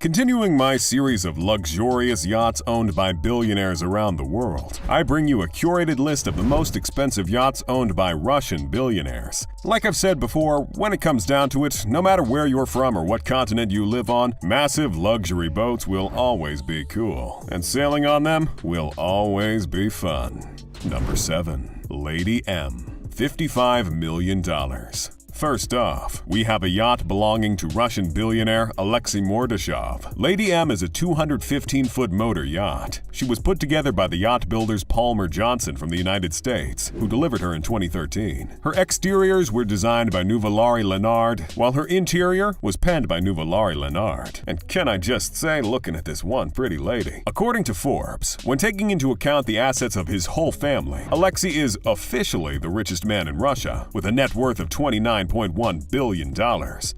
Continuing my series of luxurious yachts owned by billionaires around the world, I bring you a curated list of the most expensive yachts owned by Russian billionaires. Like I've said before, when it comes down to it, no matter where you're from or what continent you live on, massive luxury boats will always be cool, and sailing on them will always be fun. Number 7. Lady M. $55 million. First off, we have a yacht belonging to Russian billionaire Alexei Mordashov. Lady M is a 215-foot motor yacht. She was put together by the yacht builders Palmer Johnson from the United States, who delivered her in 2013. Her exteriors were designed by Nuvolari Leonard, while her interior was penned by Nuvolari Leonard. And can I just say, looking at this one pretty lady. According to Forbes, when taking into account the assets of his whole family, Alexei is officially the richest man in Russia, with a net worth of $29.1 billion.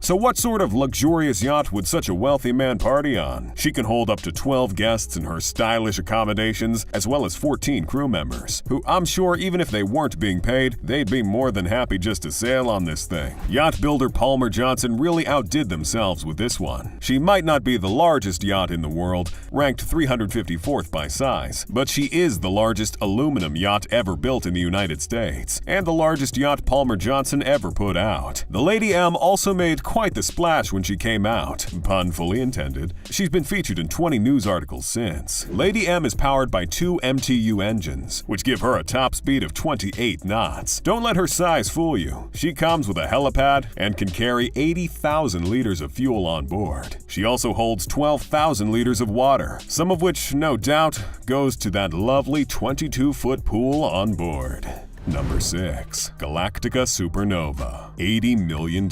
So what sort of luxurious yacht would such a wealthy man party on? She can hold up to 12 guests in her stylish accommodations, as well as 14 crew members, who I'm sure even if they weren't being paid, they'd be more than happy just to sail on this thing. Yacht builder Palmer Johnson really outdid themselves with this one. She might not be the largest yacht in the world, ranked 354th by size, but she is the largest aluminum yacht ever built in the United States, and the largest yacht Palmer Johnson ever put out. The Lady M also made quite the splash when she came out, pun fully intended. She's been featured in 20 news articles since. Lady M is powered by 2 MTU engines, which give her a top speed of 28 knots. Don't let her size fool you. She comes with a helipad and can carry 80,000 liters of fuel on board. She also holds 12,000 liters of water, some of which, no doubt, goes to that lovely 22-foot pool on board. Number 6. Galactica Supernova. $80 million.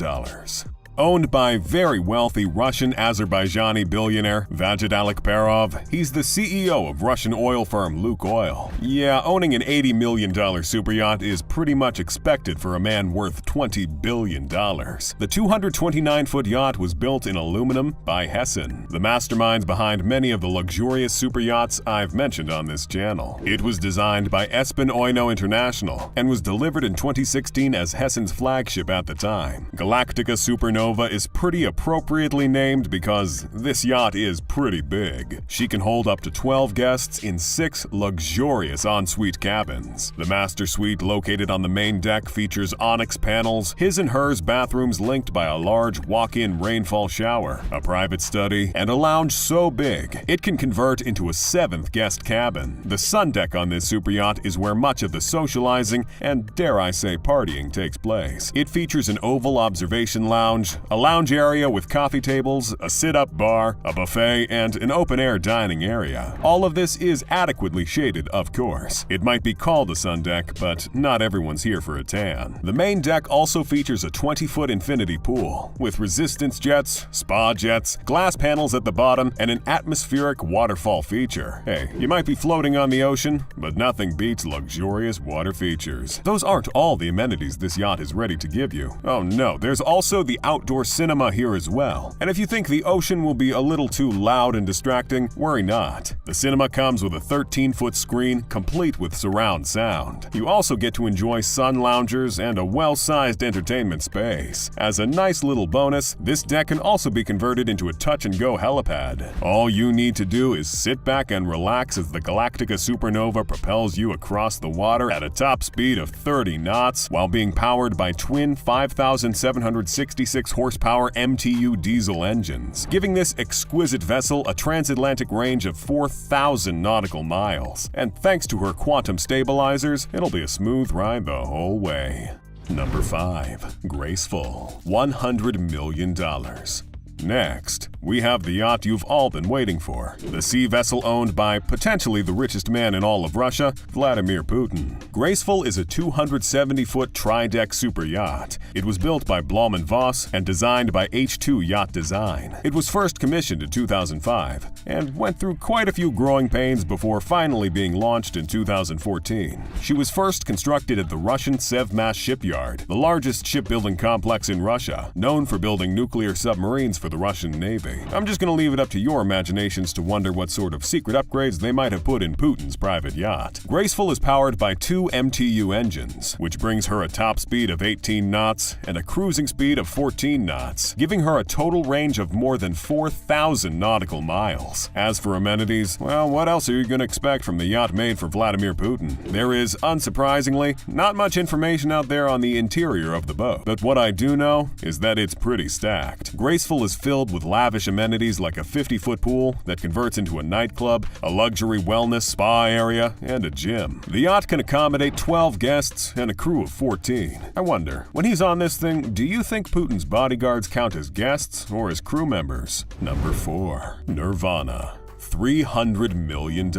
Owned by very wealthy Russian-Azerbaijani billionaire Vagit Alekperov, he's the CEO of Russian oil firm Lukoil. Yeah, owning an $80 million superyacht is pretty much expected for a man worth $20 billion. The 229-foot yacht was built in aluminum by Hessen, the masterminds behind many of the luxurious superyachts I've mentioned on this channel. It was designed by Espen Oino International and was delivered in 2016 as Hessen's flagship at the time. Galactica Supernova is pretty appropriately named because this yacht is pretty big. She can hold up to 12 guests in 6 luxurious ensuite cabins. The master suite located on the main deck features onyx panels, his and hers bathrooms linked by a large walk-in rainfall shower, a private study, and a lounge so big it can convert into a 7th guest cabin. The sun deck on this superyacht is where much of the socializing and, dare I say, partying takes place. It features an oval observation lounge, a lounge area with coffee tables, a sit-up bar, a buffet, and an open-air dining area. All of this is adequately shaded, of course. It might be called a sun deck, but not everyone's here for a tan. The main deck also features a 20-foot infinity pool, with resistance jets, spa jets, glass panels at the bottom, and an atmospheric waterfall feature. Hey, you might be floating on the ocean, but nothing beats luxurious water features. Those aren't all the amenities this yacht is ready to give you. Oh no, there's also the outdoor cinema here as well. And if you think the ocean will be a little too loud and distracting, worry not. The cinema comes with a 13-foot screen complete with surround sound. You also get to enjoy sun loungers and a well-sized entertainment space. As a nice little bonus, this deck can also be converted into a touch-and-go helipad. All you need to do is sit back and relax as the Galactica Supernova propels you across the water at a top speed of 30 knots while being powered by twin 5,766 horsepower MTU diesel engines, giving this exquisite vessel a transatlantic range of 4,000 nautical miles. And thanks to her quantum stabilizers, it'll be a smooth ride the whole way. Number 5. Graceful. $100 million. Next, we have the yacht you've all been waiting for, the sea vessel owned by potentially the richest man in all of Russia, Vladimir Putin. Graceful is a 270-foot tri-deck super yacht. It was built by Blom & Voss and designed by H2 Yacht Design. It was first commissioned in 2005 and went through quite a few growing pains before finally being launched in 2014. She was first constructed at the Russian Sevmash shipyard, the largest shipbuilding complex in Russia, known for building nuclear submarines for for the Russian Navy. I'm just gonna leave it up to your imaginations to wonder what sort of secret upgrades they might have put in Putin's private yacht. Graceful is powered by 2 MTU engines, which brings her a top speed of 18 knots and a cruising speed of 14 knots, giving her a total range of more than 4,000 nautical miles. As for amenities, well, what else are you gonna expect from the yacht made for Vladimir Putin? There is, unsurprisingly, not much information out there on the interior of the boat, but what I do know is that it's pretty stacked. Graceful is filled with lavish amenities like a 50-foot pool that converts into a nightclub, a luxury wellness spa area, and a gym. The yacht can accommodate 12 guests and a crew of 14. I wonder, when he's on this thing, do you think Putin's bodyguards count as guests or as crew members? Number 4. Nirvana. $300 million.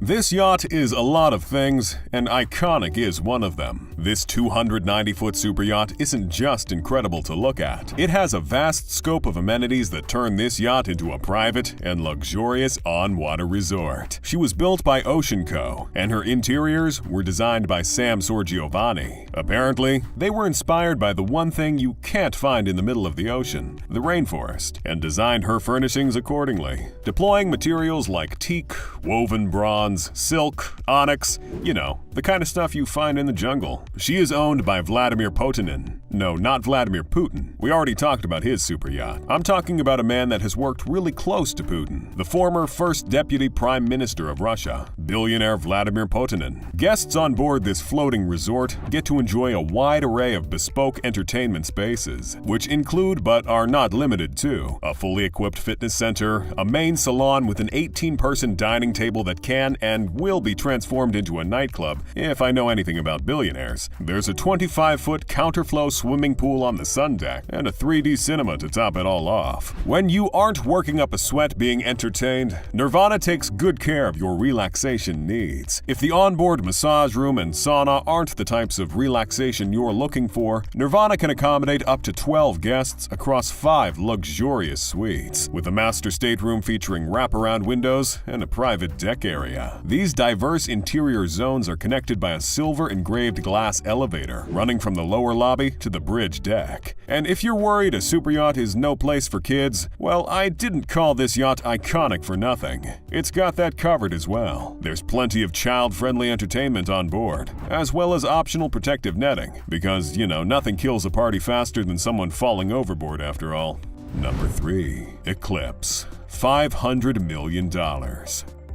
This yacht is a lot of things, and iconic is one of them. This 290-foot super yacht isn't just incredible to look at. It has a vast scope of amenities that turn this yacht into a private and luxurious on-water resort. She was built by Ocean Co., and her interiors were designed by Sam Sorgiovanni. Apparently, they were inspired by the one thing you can't find in the middle of the ocean, the rainforest, and designed her furnishings accordingly, deploying materials like teak, woven bronze, silk, onyx, you know, the kind of stuff you find in the jungle. She is owned by Vladimir Potinin. No, not Vladimir Putin. We already talked about his super yacht. I'm talking about a man that has worked really close to Putin, the former first deputy prime minister of Russia, billionaire Vladimir Potinin. Guests on board this floating resort get to enjoy a wide array of bespoke entertainment spaces, which include but are not limited to a fully equipped fitness center, a main salon with an 18-person dining table that can and will be transformed into a nightclub if I know anything about billionaires. There's a 25-foot counterflow swimming pool on the sun deck and a 3D cinema to top it all off. When you aren't working up a sweat being entertained, Nirvana takes good care of your relaxation needs. If the onboard massage room and sauna aren't the types of relaxation you're looking for, Nirvana can accommodate up to 12 guests across 5 luxurious suites, with a master stateroom featuring wraparound windows and a private deck area. These diverse interior zones are connected by a silver-engraved glass elevator running from the lower lobby to the bridge deck. And if you're worried a super yacht is no place for kids, well, I didn't call this yacht iconic for nothing. It's got that covered as well. There's plenty of child-friendly entertainment on board, as well as optional protective netting, because, you know, nothing kills a party faster than someone falling overboard after all. Number 3. Eclipse. $500 million.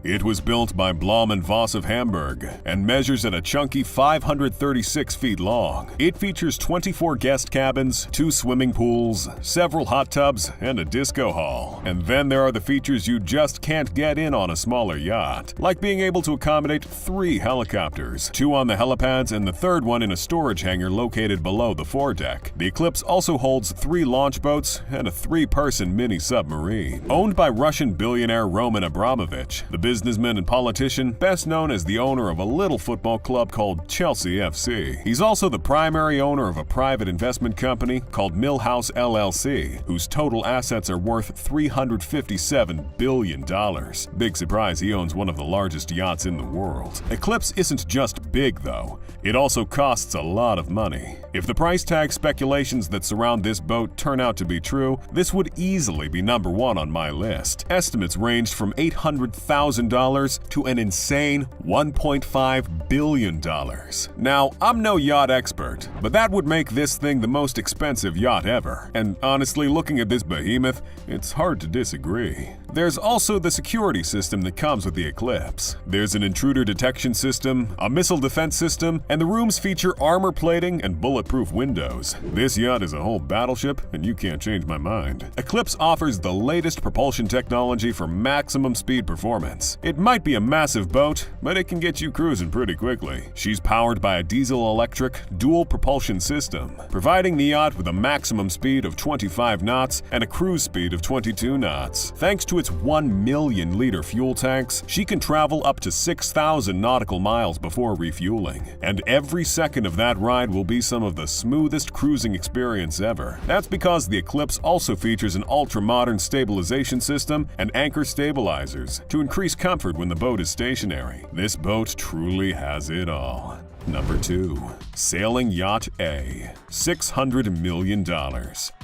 It was built by Blom & Voss of Hamburg and measures at a chunky 536 feet long. It features 24 guest cabins, 2 swimming pools, several hot tubs, and a disco hall. And then there are the features you just can't get in on a smaller yacht, like being able to accommodate 3 helicopters, 2 on the helipads and the third one in a storage hangar located below the foredeck. The Eclipse also holds 3 launch boats and a 3-person mini submarine. Owned by Russian billionaire Roman Abramovich, the businessman and politician, best known as the owner of a little football club called Chelsea FC. He's also the primary owner of a private investment company called Millhouse LLC, whose total assets are worth $357 billion. Big surprise, he owns one of the largest yachts in the world. Eclipse isn't just big, though. It also costs a lot of money. If the price tag speculations that surround this boat turn out to be true, this would easily be number 1 on my list. Estimates ranged from $800,000 to an insane $1.5 billion. Now, I'm no yacht expert, but that would make this thing the most expensive yacht ever. And honestly, looking at this behemoth, it's hard to disagree. There's also the security system that comes with the Eclipse. There's an intruder detection system, a missile defense system, and the rooms feature armor plating and bulletproof windows. This yacht is a whole battleship, and you can't change my mind. Eclipse offers the latest propulsion technology for maximum speed performance. It might be a massive boat, but it can get you cruising pretty quickly. She's powered by a diesel-electric dual propulsion system, providing the yacht with a maximum speed of 25 knots and a cruise speed of 22 knots. Thanks to its 1 million liter fuel tanks, she can travel up to 6,000 nautical miles before refueling. And every second of that ride will be some of the smoothest cruising experience ever. That's because the Eclipse also features an ultra-modern stabilization system and anchor stabilizers to increase comfort when the boat is stationary. This boat truly has it all. Number 2. Sailing Yacht A, $600 million.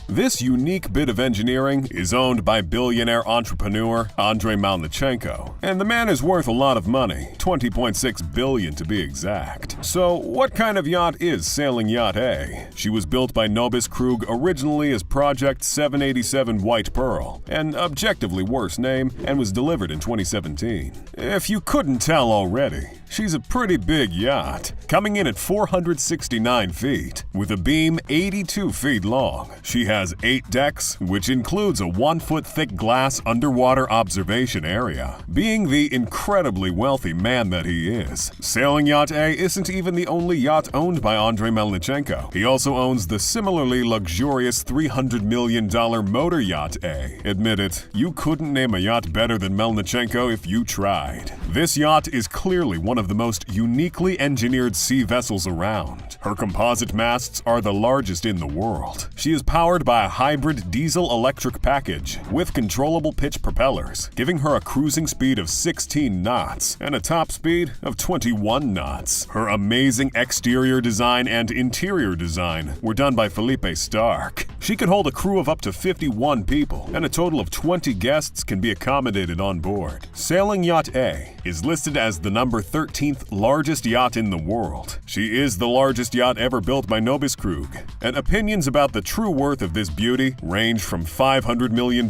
This unique bit of engineering is owned by billionaire entrepreneur Andrei Melnichenko, and the man is worth a lot of money, $20.6 billion to be exact. So, what kind of yacht is Sailing Yacht A? She was built by Nobis Krug originally as Project 787 White Pearl, an objectively worse name, and was delivered in 2017. If you couldn't tell already, she's a pretty big yacht, coming in at 469 feet, with a beam 82 feet long. She has 8 decks, which includes a 1-foot-thick glass underwater observation area. Being the incredibly wealthy man that he is, Sailing Yacht A isn't even the only yacht owned by Andrei Melnichenko. He also owns the similarly luxurious $300 million motor yacht A. Admit it, you couldn't name a yacht better than Melnichenko if you tried. This yacht is clearly one of the most uniquely engineered sea vessels around. Her composite masts are the largest in the world. She is powered by a hybrid diesel-electric package with controllable pitch propellers, giving her a cruising speed of 16 knots and a top speed of 21 knots. Her amazing exterior design and interior design were done by Felipe Stark. She could hold a crew of up to 51 people, and a total of 20 guests can be accommodated on board. Sailing Yacht A is listed as the number 13th largest yacht in the world. She is the largest yacht ever built by Nobis Krug, and opinions about the true worth of this beauty range from $500 million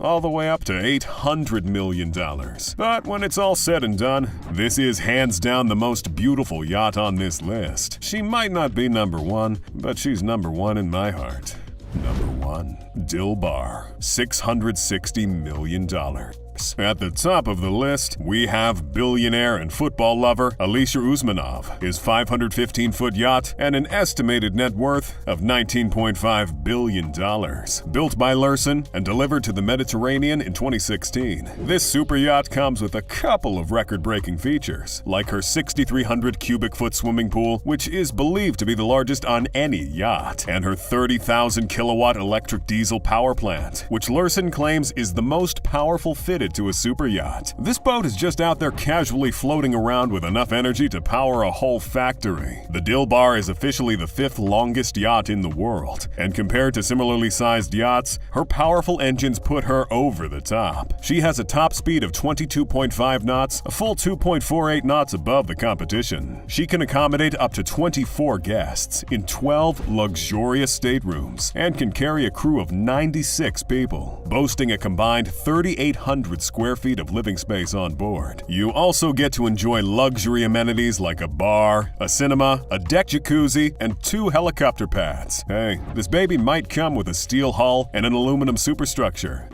all the way up to $800 million. But when it's all said and done, this is hands down the most beautiful yacht on this list. She might not be number 1, but she's number 1 in my heart. Number 1. Dilbar, $660 million. At the top of the list, we have billionaire and football lover Alisher Usmanov, his 515-foot yacht, and an estimated net worth of $19.5 billion. Built by Lursen and delivered to the Mediterranean in 2016, this super yacht comes with a couple of record-breaking features, like her 6,300 cubic foot swimming pool, which is believed to be the largest on any yacht, and her 30,000 kilowatt electric diesel power plant, which Lursen claims is the most powerful fitted to a super yacht. This boat is just out there casually floating around with enough energy to power a whole factory. The Dilbar is officially the 5th longest yacht in the world, and compared to similarly sized yachts, her powerful engines put her over the top. She has a top speed of 22.5 knots, a full 2.48 knots above the competition. She can accommodate up to 24 guests in 12 luxurious staterooms and can carry a crew of 96 people, boasting a combined 3,800 square feet of living space on board. You also get to enjoy luxury amenities like a bar, a cinema, a deck jacuzzi, and 2 helicopter pads. Hey, this baby might come with a steel hull and an aluminum superstructure.